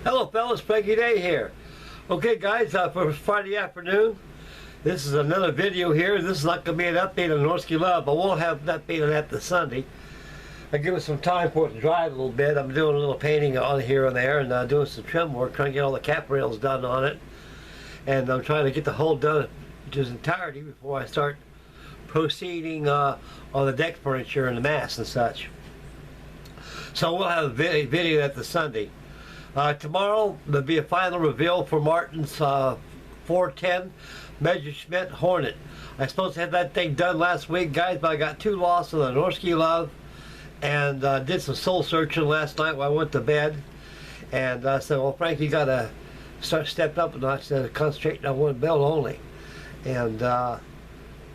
Hello fellas, Frankie Day here. Okay guys, for Friday afternoon, this is another video here. This is not going to be an update on Norski Love, but we'll have an update on that this Sunday. I give it some time for it to dry a little bit. I'm doing a little painting on here and there and doing some trim work, trying to get all the cap rails done on it. And I'm trying to get the hull done to its entirety before I start proceeding on the deck furniture and the mast and such. So we'll have a video at the Sunday. Tomorrow there'll be a final reveal for Martin's 410 Messerschmitt Hornet. I was supposed to have that thing done last week, guys, but I got too lost in the Norski Love and did some soul searching last night while I went to bed. And I said, well, Frank, you got to start stepping up a notch instead of concentrating on one build only. And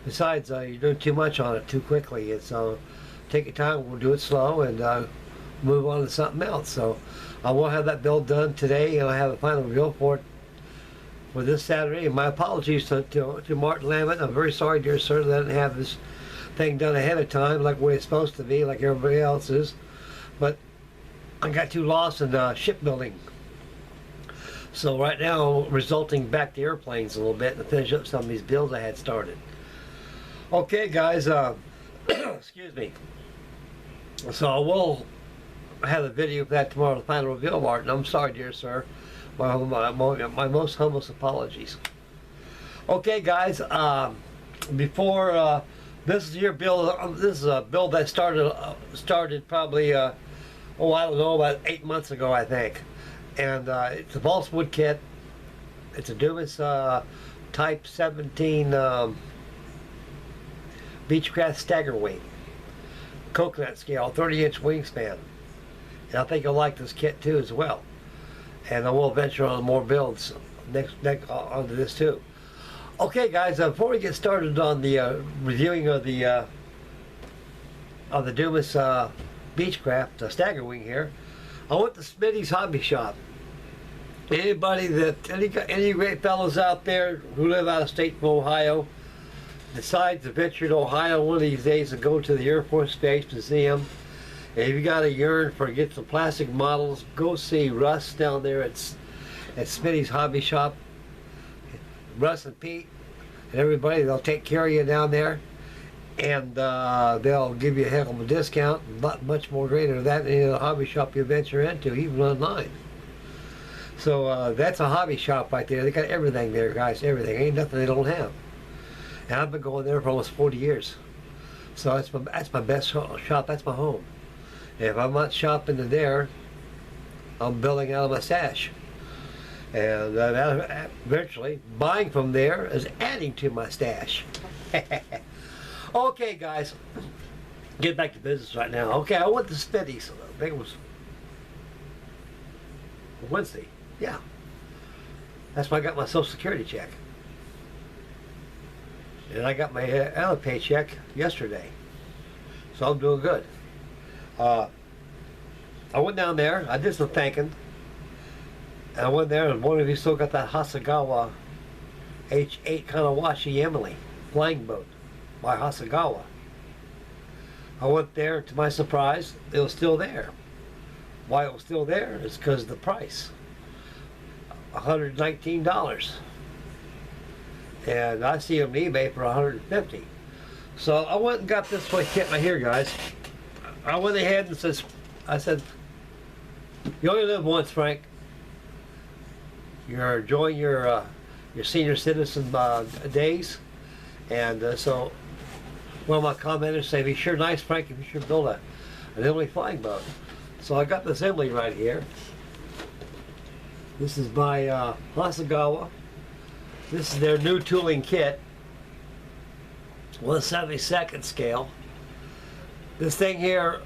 besides, you're doing too much on it too quickly. And so take your time, we'll do it slow and move on to something else. So I will have that build done today, and I have a final reveal for it for this Saturday. And my apologies to Martin Lamont. I'm very sorry, dear sir, that I didn't have this thing done ahead of time like the way it's supposed to be, like everybody else is. But I got too lost in shipbuilding. So right now I'm resulting back to airplanes a little bit and finish up some of these builds I had started. Okay guys, excuse me. So I will have a video for that tomorrow, the final reveal, Martin. I'm sorry, dear sir. My most humblest apologies. Okay, guys. Before this is your build. This is a build that started probably I don't know, about 8 months ago, I think. And it's a balsa wood kit. It's a Dumas Type 17 Beechcraft Staggerwing, coconut scale, 30-inch wingspan. And I think you'll like this kit too as well. And I will venture on more builds next onto this too. Okay guys, before we get started on the reviewing of the Dumas Beechcraft Staggerwing here, I went to Smitty's Hobby Shop. Any great fellows out there who live out of state from Ohio decide to venture to Ohio one of these days and go to the Air Force Space Museum. If you got a yearn for get some plastic models, go see Russ down there at Smitty's Hobby Shop. Russ and Pete and everybody, they'll take care of you down there, and they'll give you a heck of a discount, not much more greater than that in any other hobby shop you venture into, even online. So that's a hobby shop right there. They got everything there, guys, everything. Ain't nothing they don't have. And I've been going there for almost 40 years. So that's my best shop. That's my home. If I'm not shopping in there, I'm building out of my stash. And eventually, buying from there is adding to my stash. Okay, guys, get back to business right now. Okay, I went to Smitty's. I think it was Wednesday. Yeah. That's when I got my Social Security check. And I got my other paycheck yesterday. So I'm doing good. I went down there, I did some thinking, and I went there and wondered if you still got that Hasegawa H8 Kanawashi Emily flying boat by Hasegawa. I went there, to my surprise, it was still there. Why it was still there is because of the price. $119. And I see them on eBay for $150. So I went and got this kit right here, guys. I went ahead and I said, you only live once, Frank. You're enjoying your senior citizen days, and so one of my commenters said, "Be sure nice, Frank. You should build an Emily flying boat." So I got this Emily right here. This is by Hasegawa. This is their new tooling kit, 1/72 scale. This thing here,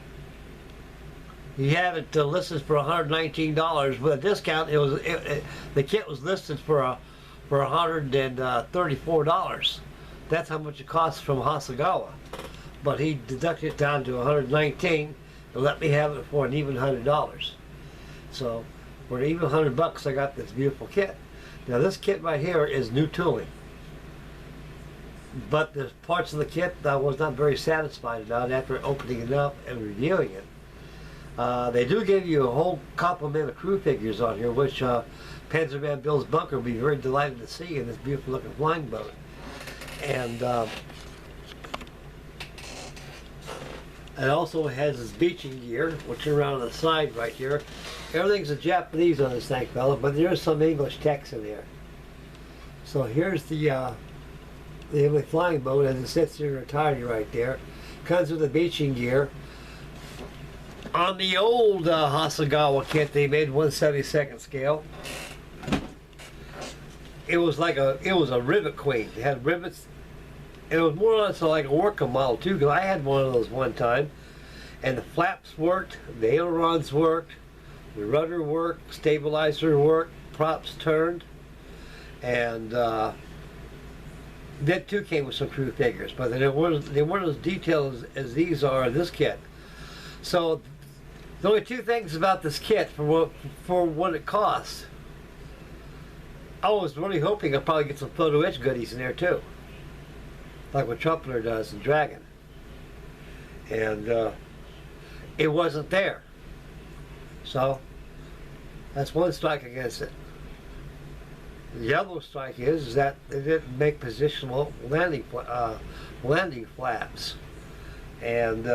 he had it listed for $119. With a discount, the kit was listed for $134. That's how much it costs from Hasegawa. But he deducted it down to $119 and let me have it for an even $100. So for an even $100, I got this beautiful kit. Now this kit right here is new tooling. But there's parts of the kit that I was not very satisfied about after opening it up and reviewing it. They do give you a whole complement of crew figures on here, which Panzerman Bill's Bunker will be very delighted to see in this beautiful looking flying boat. And it also has its beaching gear, which is around on the side right here. Everything's in Japanese on this thing, fella, but there's some English text in there. So here's the Emily flying boat as it sits in entirety right there. Comes with the beaching gear. On the old Hasegawa kit, they made 1/72 scale. It was a rivet queen. It had rivets. And it was more or less like a working model too, because I had one of those one time. And the flaps worked, the ailerons worked, the rudder worked, stabilizer worked, props turned, and that too came with some crew figures, but they weren't as detailed as these are in this kit. So the only two things about this kit for what it costs. I was really hoping I'd probably get some photo etch goodies in there too, like what Trumpeter does in Dragon, and it wasn't there. So that's one strike against it. The other strike is that they didn't make positional landing flaps, and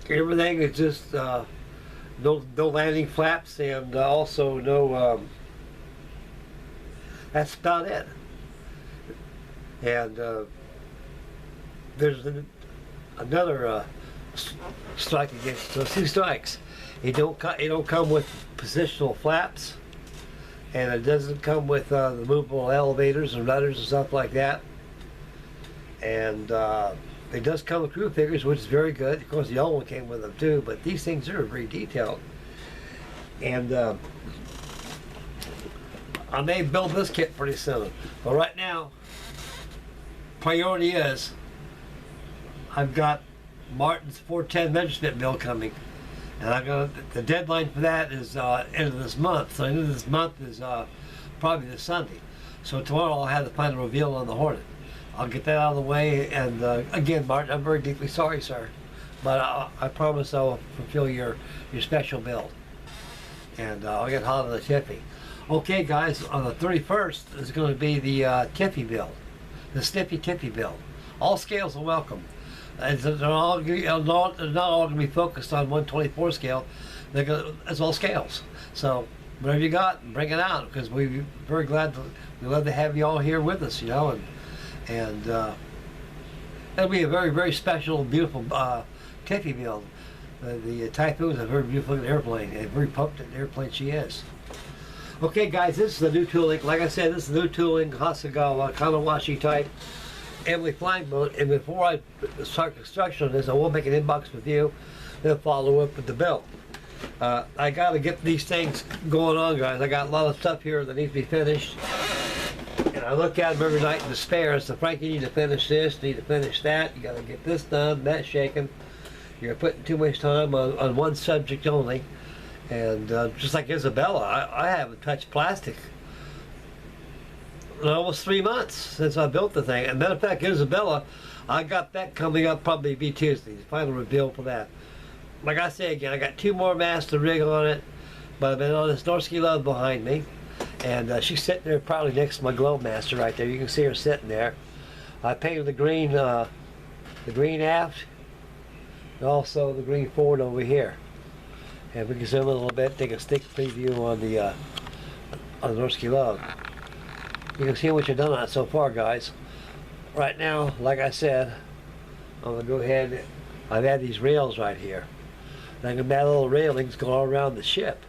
everything is just no landing flaps, and also no. That's about it. And there's another strike against those two strikes. It don't come with positional flaps, and it doesn't come with the movable elevators and rudders and stuff like that. And it does come with crew figures, which is very good. Of course, the old one came with them too, but these things are very detailed. And I may build this kit pretty soon, but right now, priority is I've got Martin's 410 measurement bill coming. And the deadline for that is end of this month. So end of this month is probably this Sunday. So tomorrow I'll have the final reveal on the Hornet. I'll get that out of the way. And again, Martin, I'm very deeply sorry, sir, but I promise I'll fulfill your special build. And I'll get hot on the Tiffy. Okay, guys, on the 31st is going to be the Tiffy build, the Snippy Tiffy build. All scales are welcome. They're not all going to be focused on 1/24 scale. It's all scales. So whatever you got, bring it out, because we're very glad. We love to have you all here with us, you know, and it'll be a very, very special, beautiful Tiffy build. The Typhoon is a very beautiful airplane, a very potent airplane she is. Okay, guys, this is the new tooling. Like I said, this is the new tooling, Hasegawa Kanawashi type Emily flying boat. And before I start construction on this, I will make an inbox with you, then follow up with the build. I got to get these things going on, guys. I got a lot of stuff here that needs to be finished, and I look at them every night in despair. So, Frankie, you need to finish this, need to finish that. You got to get this done, that shaken. You're putting too much time on one subject only. And just like Isabella, I haven't touched plastic in almost 3 months since I built the thing. And matter of fact, Isabella, I got that coming up probably be Tuesday, the final reveal for that. Like I say again, I got 2 more masts to rig on it, but I've been on this Norski Love behind me, and she's sitting there probably next to my globe master right there. You can see her sitting there. I painted the green aft, and also the green forward over here. And we can zoom in a little bit, take a stick preview on the Norski Love. You can see what you've done on it so far, guys. Right now, like I said, I'm gonna go ahead. I've had these rails right here. And I'm gonna add little railings going all around the ship.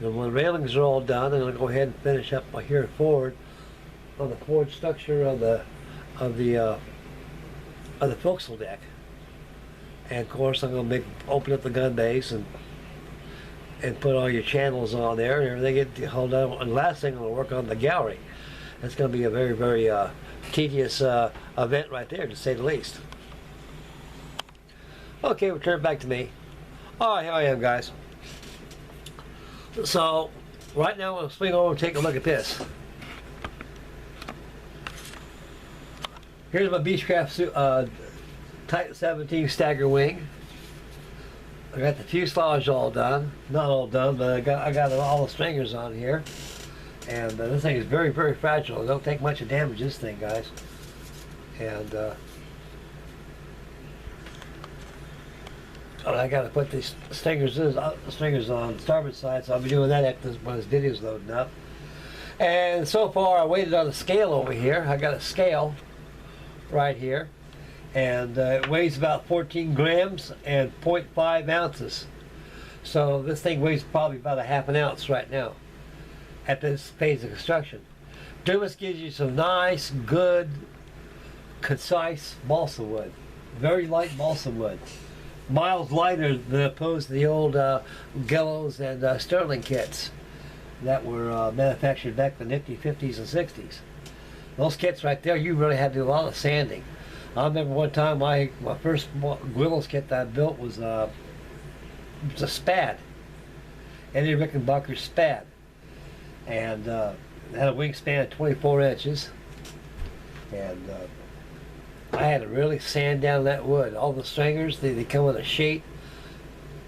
And when the railings are all done, I'm gonna go ahead and finish up my here forward on the forward structure of the forecastle deck. And of course, I'm gonna open up the gun base and put all your channels on there and everything. Get hold on. And last thing, I'm gonna work on the gallery. It's gonna be a very, very tedious event right there, to say the least. Okay, return back to me. All right, here I am, guys. So, right now, I'm gonna swing over and take a look at this. Here's my Beechcraft Type 17 Staggerwing. I got the fuselage all done. Not all done, but I got all the stringers on here. And this thing is very, very fragile. It don't take much of damage, this thing, guys. And I got to put these stringers on the starboard side, so I'll be doing that after when this video's loading up. And so far, I waited on the scale over here. I got a scale right here, and it weighs about 14 grams and 0.5 ounces. So this thing weighs probably about a half an ounce right now at this phase of construction. Dumas gives you some nice, good, concise balsa wood. Very light balsa wood. Miles lighter than opposed to the old Gallows and Sterling kits that were manufactured back in the nifty 50s and 60s. Those kits right there, you really had to do a lot of sanding. I remember one time my first Gwillos kit that I built was a Spad. Eddie Rickenbacker Spad. And it had a wingspan of 24 inches. And I had to really sand down that wood. All the stringers, they come with a sheet.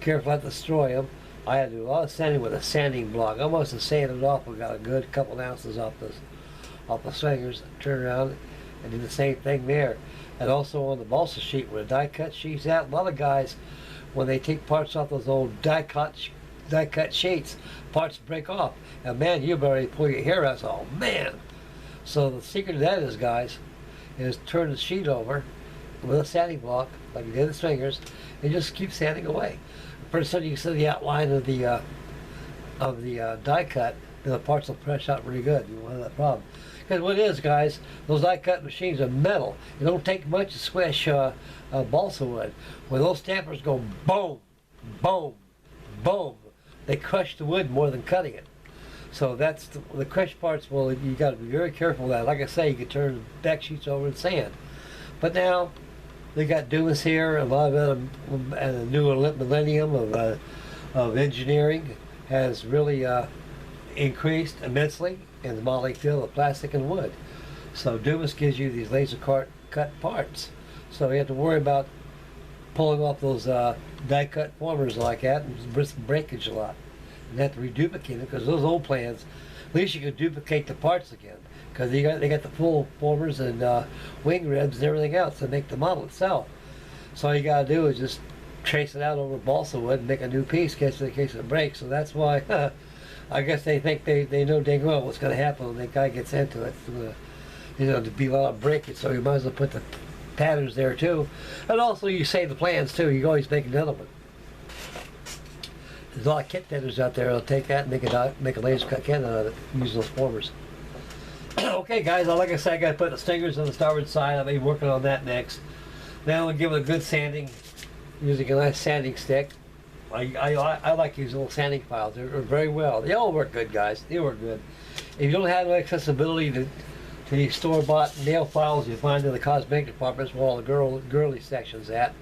Careful not to destroy them. I had to do a lot of sanding with a sanding block. I must have sanded it off. We got a good couple ounces off the stringers. Turn around and do the same thing there. And also on the balsa sheet where the die cut sheet's at. A lot of guys, when they take parts off those old die cut sheets, parts break off. And man, you better pull your hair out. Oh man! So the secret to that is, guys, is turn the sheet over with a sanding block, like you did the stringers, and just keep sanding away. Pretty soon you can see the outline of the die cut, and the parts will press out really good. You won't have that problem. Because what it is, guys, those die cut machines are metal. It don't take much to squish balsa wood. When those stampers go boom, boom, boom, they crush the wood more than cutting it. So that's the crushed parts. Well, you got to be very careful of that. Like I say, you can turn the back sheets over in sand. But now they got Dumas here. A lot of them, and the new millennium of engineering has really increased immensely in the modeling field of plastic and wood. So Dumas gives you these laser cut parts. So you have to worry about pulling off those die cut formers like that and risk breakage a lot. And have to reduplicate them, because those old plans, at least you can duplicate the parts again, because they got the full formers and wing ribs and everything else to make the model itself. So all you got to do is just trace it out over balsa wood and make a new piece in case it breaks. So that's why I guess they think they know dang well what's going to happen when that guy gets into it. There'll be a lot of breakage, so you might as well put the patterns there too. And also you save the plans too. You can always make another one. There's a lot of kit vendors out there that'll take that and make a laser cut kit out of it, use those formers. Okay guys, like I said, I got to put the stringers on the starboard side. I'll be working on that next. Now I'll give it a good sanding using a nice sanding stick. I like these little sanding files. They're very well. They all work good, guys. They work good. If you don't have accessibility to these store-bought nail files you find in the cosmetic departments where all the girly sections at,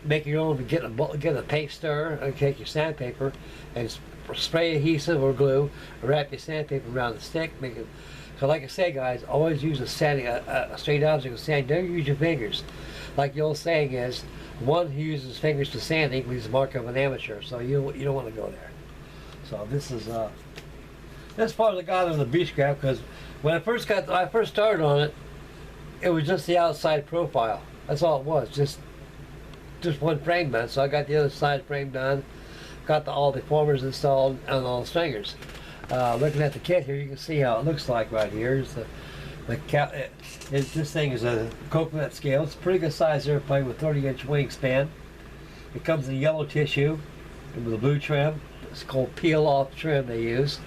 make your own. Get a paint stirrer and take your sandpaper and spray adhesive or glue, or wrap your sandpaper around the stick. Make it. So like I say, guys, always use a straight object of sand. Don't use your fingers. Like the old saying is, one who uses fingers to sanding leaves the mark of an amateur. So you don't want to go there. So this is that's part of the god of the Beechcraft, because when I first started on it, it was just the outside profile. That's all it was. Just one frame done. So I got the other side frame done, got all the formers installed and all the stringers. Looking at the kit here, you can see how it looks like right here. This thing is a coconut scale. It's a pretty good size airplane with 30-inch wingspan. It comes in yellow tissue with a blue trim. It's called peel-off trim they use,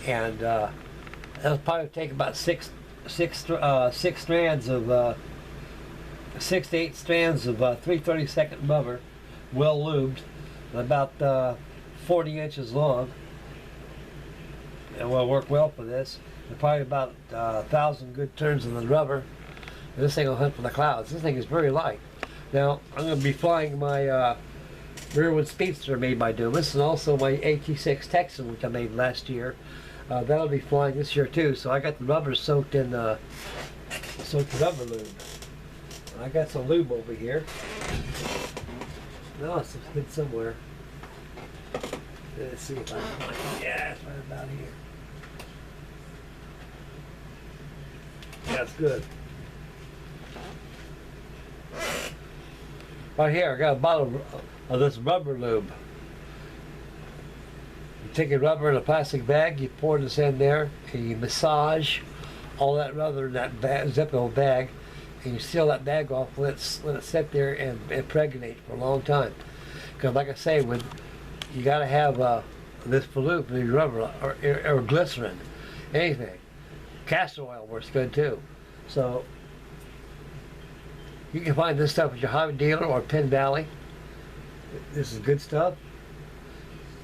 and that'll probably take about six to 8 strands of 3/32 rubber, well lubed, and about 40 inches long. It will work well for this. And probably about 1,000 good turns of the rubber. And this thing will hunt for the clouds. This thing is very light. Now I'm going to be flying my rearward speedster made by Dumas, and also my AT6 Texan, which I made last year. That'll be flying this year too. So I got the rubber soaked in rubber lube. I got some lube over here. No, it's been somewhere. Let's see if I can find it. Yeah, it's right about here. That's good. Right here, I got a bottle of this rubber lube. You take a rubber in a plastic bag, you pour this in there, and you massage all that rubber in that Zippo bag, and you seal that bag off, let it sit there and impregnate for a long time. Because like I say, when you got to have this lube, the rubber, or glycerin, anything. Castor oil works good too. So you can find this stuff at your hobby dealer or Penn Valley. This is good stuff.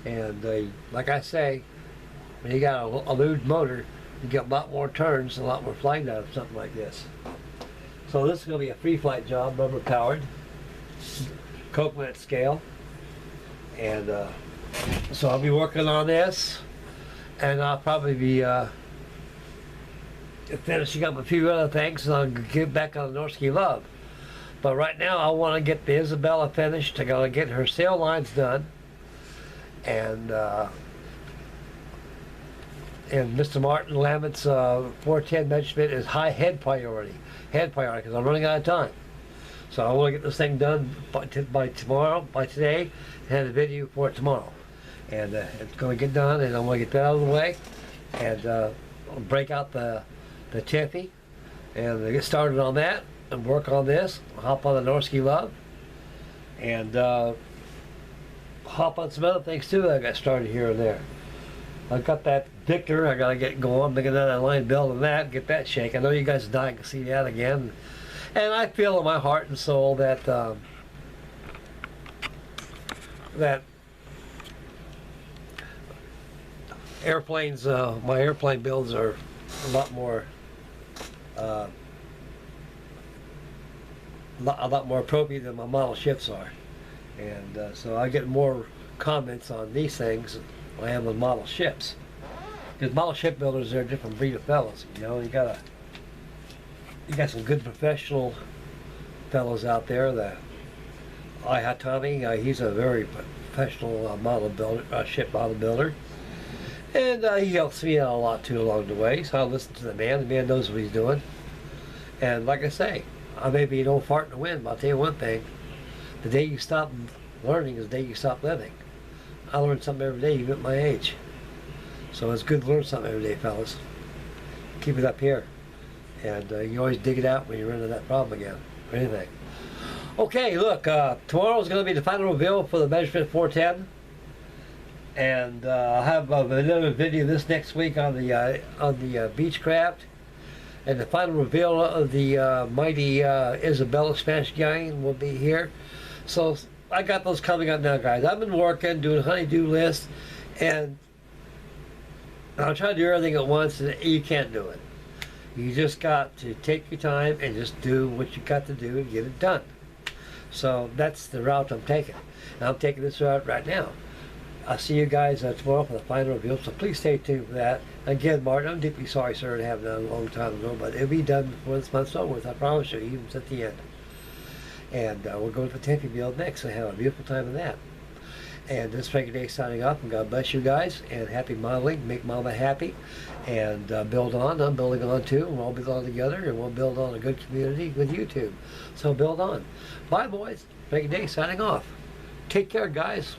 And like I say, when you got a lubed motor, you get a lot more turns and a lot more flight out of something like this. So this is going to be a free flight job, rubber powered, coconut scale. And so I'll be working on this, and I'll probably be finishing up a few other things, and I'll get back on the Norski Love. But right now I want to get the Isabella finished. I got to get her sail lines done, and Mr. Martin Lamott's 410 measurement is high head priority because I'm running out of time. So I want to get this thing done by today, and have a video for it tomorrow. And it's going to get done, and I want to get that out of the way, and I'll break out the Tiffy, and get started on that, and work on this, hop on the Norski Love, and hop on some other things too that I got started here and there. I got that Victor, I got to get going. I'm making that line building that, get that shake. I know you guys are dying to see that again. And I feel in my heart and soul that that airplanes, my airplane builds are a lot more appropriate than my model ships are, and so I get more comments on these things than I am with model ships. Because model ship builders are a different breed of fellas. You know, you got some good professional fellows out there. That Tommy, he's a very professional model builder, ship model builder, and he helps me out a lot too along the way. So I listen to the man. The man knows what he's doing. And like I say, I may be an old fart in the wind, but I'll tell you one thing: the day you stop learning is the day you stop living. I learn something every day, even at my age. So it's good to learn something every day, fellas. Keep it up here. And you always dig it out when you run into that problem again, or anything. Okay, look, tomorrow is going to be the final reveal for the measurement 410. And I'll have another video this next week on the Beechcraft. And the final reveal of the mighty Isabella Spanish Gang will be here. So I got those coming up now, guys. I've been working, doing honey-do lists, and I'm trying to do everything at once, and you can't do it. You just got to take your time and just do what you got to do and get it done. So that's the route I'm taking. And I'm taking this route right now. I'll see you guys tomorrow for the final reveal, so please stay tuned for that. Again, Martin, I'm deeply sorry, sir, to have done a long time ago, but it'll be done before this month's over with, I promise you, even at the end. And we're going for Tiffy build next, so have a beautiful time of that. And this is Frankie Day signing off, and God bless you guys, and happy modeling, make mama happy, and build on. I'm building on too, and we'll all build on together, and we'll build on a good community with YouTube. So build on. Bye, boys. Frankie Day signing off. Take care, guys.